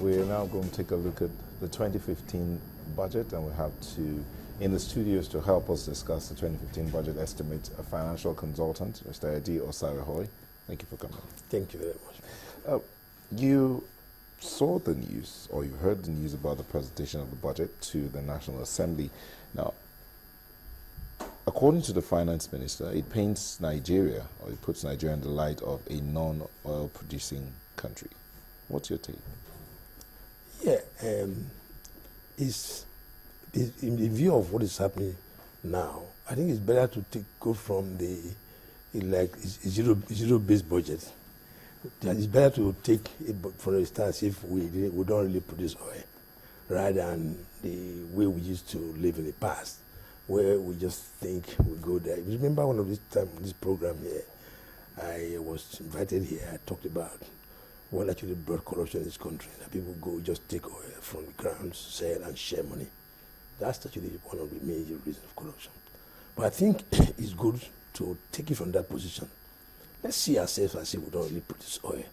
we're now going to take a look at the 2015 budget, and we have in the studios to help us discuss the 2015 budget estimate, a financial consultant, Mr. Osarenkho. Thank you for coming. Thank you very much. You saw the news, or you heard the news about the presentation of the budget to the National Assembly. Now, according to the finance minister, it paints Nigeria, or it puts Nigeria in the light of a non-oil producing country. What's your take? Yeah, in the view of what is happening now, I think it's better to go from the zero-based budget. It's better to take it from the start if we don't really produce oil, rather than the way we used to live in the past, where we just think we go there. Remember one of this program here, I was invited here, I talked about what actually brought corruption in this country. That people go just take oil from the ground, sell and share money. That's actually one of the major reasons of corruption. But I think it's good to take it from that position. Let's see ourselves as if we don't really produce oil,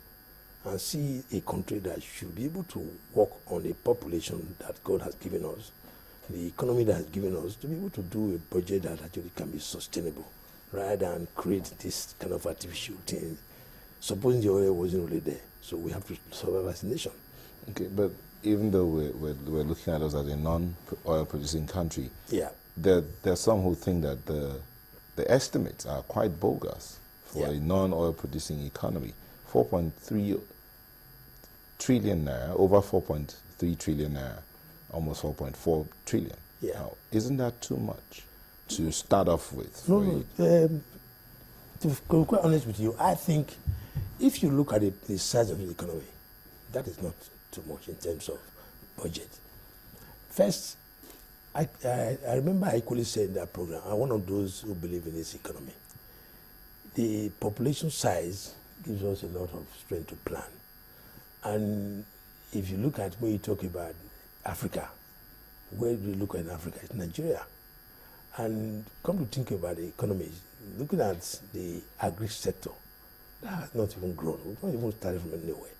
and see a country that should be able to work on the population that God has given us, the economy that has given us, to be able to do a budget that actually can be sustainable, rather than create this kind of artificial thing. Supposing the oil wasn't really there, so we have to survive as a nation. Okay, but even though we're looking at us as a non-oil producing country, yeah, there are some who think that the estimates are quite bogus for a non-oil producing economy. 4.3 trillion naira, over 4.3 trillion naira, almost 4.4 trillion. Yeah. Now, isn't that too much to start off with? No, to be quite honest with you, I think if you look at the size of the economy, that is not too much in terms of budget. First, I remember I equally said in that program, I'm one of those who believe in this economy. The population size gives us a lot of strength to plan. And if you look at when you talk about Africa, where do you look at Africa? It's Nigeria. And come to think about the economy, looking at the agri sector, that has not even grown. We've not even started from anywhere.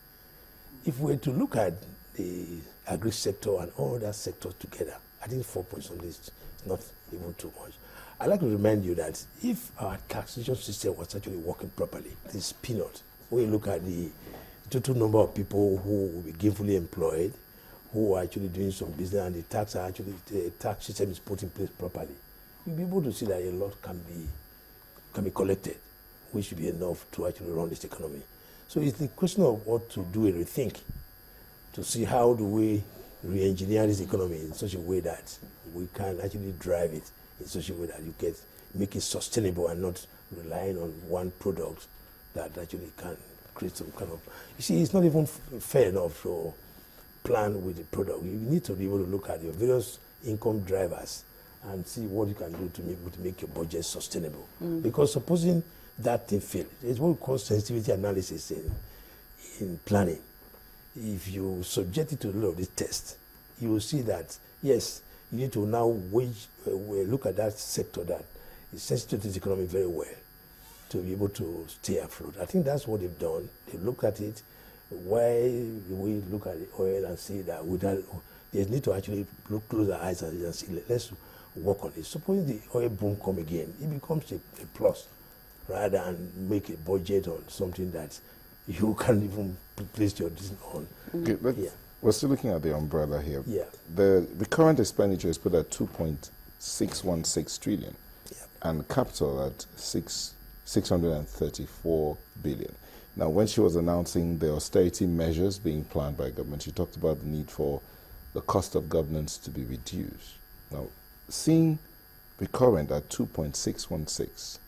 If we were to look at the agri sector and all other sectors together, I think 4 point something is not even too much. I'd like to remind you that if our taxation system was actually working properly, this peanut, when you look at the total number of people who will be gainfully employed, who are actually doing some business, and the tax system is put in place properly, you'll be able to see that a lot can be collected, which should be enough to actually run this economy. So it's the question of what to do a rethink, to see how do we re-engineer this economy in such a way that we can actually drive it in such a way that you make it sustainable and not relying on one product that actually can create some kind of... You see, it's not even fair enough to plan with the product. You need to be able to look at your various income drivers and see what you can do to make your budget sustainable. Because supposing that thing fails, it's what we call sensitivity analysis in planning. If you subject it to a lot of these tests, you will see that, yes, you need to now look at that sector that is sensitive to the economy very well to be able to stay afloat. I think that's what they've done. They looked at it. Why we look at the oil and see that they need to actually close our eyes and see, let's work on it. Suppose the oil boom come again, it becomes a plus, rather than make a budget on something that you can't even place your decision on. Okay, but we're still looking at the umbrella here. Yeah. The current expenditure is put at 2.616 trillion, and capital at 634 billion. Now, when she was announcing the austerity measures being planned by government, she talked about the need for the cost of governance to be reduced. Now, seeing the current at 2.616,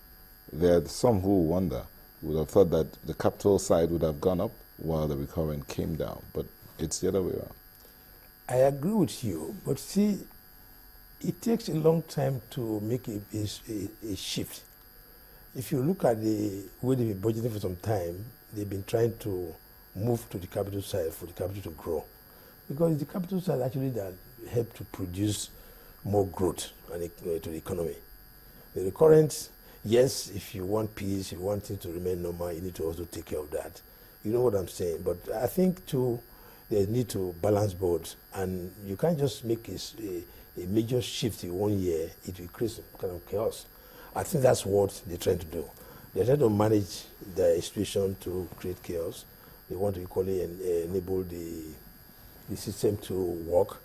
there are some who would have thought that the capital side would have gone up while the recurrent came down, but it's the other way around. I agree with you, but see, it takes a long time to make a shift. If you look at the way they've been budgeting for some time, they've been trying to move to the capital side for the capital to grow. Because the capital side actually that help to produce more growth to the economy. The recurrent, yes, if you want peace, if you want things to remain normal, you need to also take care of that. You know what I'm saying? But I think there's need to balance both, and you can't just make a major shift in 1 year. It will create some kind of chaos. I think that's what they're trying to do. They're trying to manage the situation to create chaos. They want to equally enable the system to work.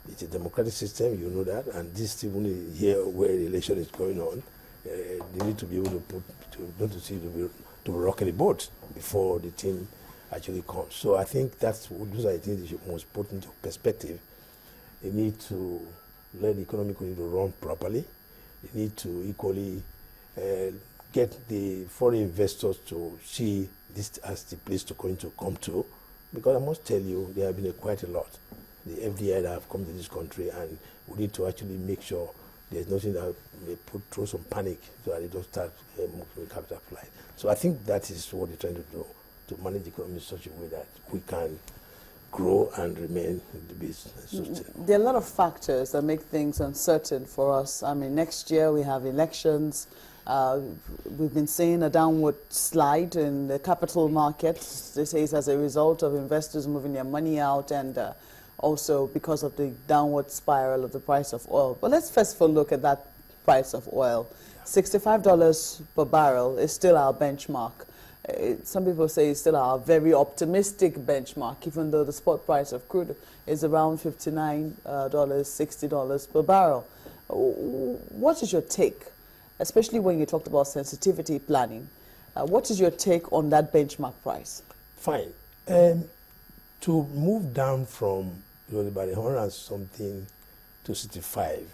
It's a democratic system, you know that, and this even here where the election is going on, they need to be able to to rock the boat before the team actually comes. So I think those are the things they should most put into perspective. They need to let the economy continue to run properly. They need to equally get the foreign investors to see this as the place to come to, because I must tell you, there have been quite a lot. The FDI that have come to this country, and we need to actually make sure there's nothing that may throw some panic so that they don't start moving capital flight. So I think that is what they're trying to do, to manage the economy in such a way that we can grow and remain in the business. There are a lot of factors that make things uncertain for us. I mean, next year we have elections. We've been seeing a downward slide in the capital markets. They say it's as a result of investors moving their money out, and also because of the downward spiral of the price of oil. But let's first of all look at that price of oil. $65 per barrel is still our benchmark. Some people say it's still our very optimistic benchmark, even though the spot price of crude is around $59, $60 per barrel. What is your take, especially when you talked about sensitivity planning? What is your take on that benchmark price? Fine. To move down from about 100 and something to 65,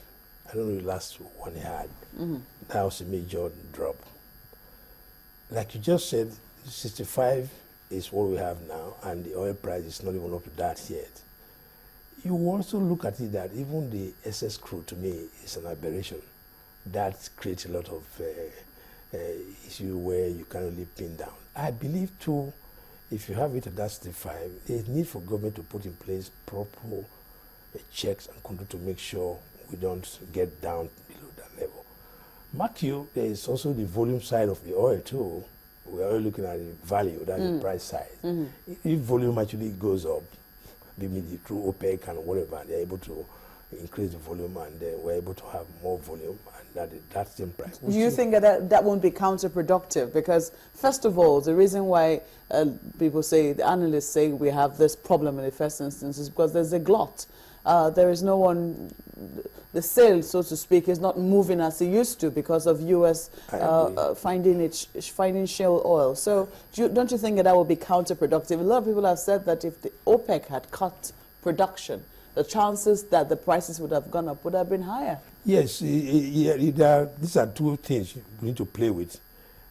I don't know the last one he had, that was a major drop. Like you just said, 65 is what we have now, and the oil price is not even up to that yet. You also look at it that even the excess crude, to me, is an aberration. That creates a lot of issue where you can't really pin down. I believe, too, if you have it at that 65, there's need for government to put in place proper checks and control to make sure we don't get down below that level. Mark you, there is also the volume side of the oil too. We are looking at the value, that's the price side. If volume actually goes up, maybe through OPEC and whatever, they're able to increase the volume, and we're able to have more volume, and that's the price. Do you think that won't be counterproductive? Because first of all, the reason why people say, the analysts say we have this problem in the first instance is because there's a glut. There is no one, the sale, so to speak, is not moving as it used to because of U.S. finding shale oil. So don't you think that will be counterproductive? A lot of people have said that if the OPEC had cut production, the chances that the prices would have gone up would have been higher. Yes, these are two things we need to play with.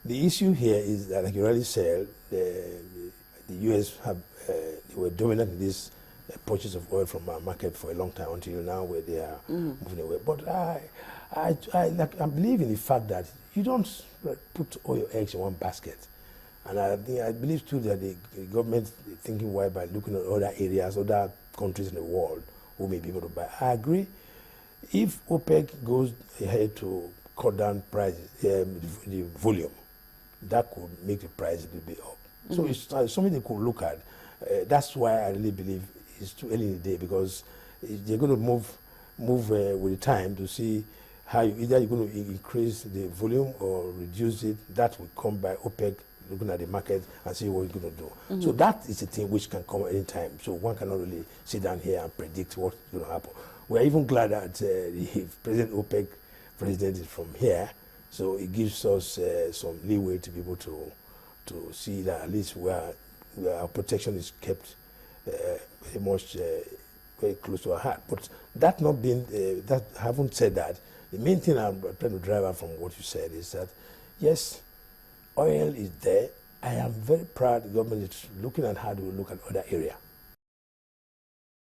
The issue here is that, like you already said, the U.S. they were dominant in this purchase of oil from our market for a long time until now, where they are moving away. But I believe in the fact that you don't put all your eggs in one basket. And I believe too that the government is thinking wide by looking at other areas, other countries in the world who may be able to buy. I agree. If OPEC goes ahead to cut down prices, the volume, that could make the price a little bit up. So it's something they could look at. That's why I really believe it's too early in the day, because they're going to move with the time to see how either you're going to increase the volume or reduce it. That will come by OPEC looking at the market and see what you're going to do. So that is a thing which can come at any time. So one cannot really sit down here and predict what's going to happen. We're even glad that the President OPEC president is from here, so it gives us some leeway to be able to see that at least our protection is kept very close to our heart. But that not being, having said that, the main thing I'm trying to drive out from what you said is that, yes, oil is there. I am very proud the government is looking at how to look at other areas.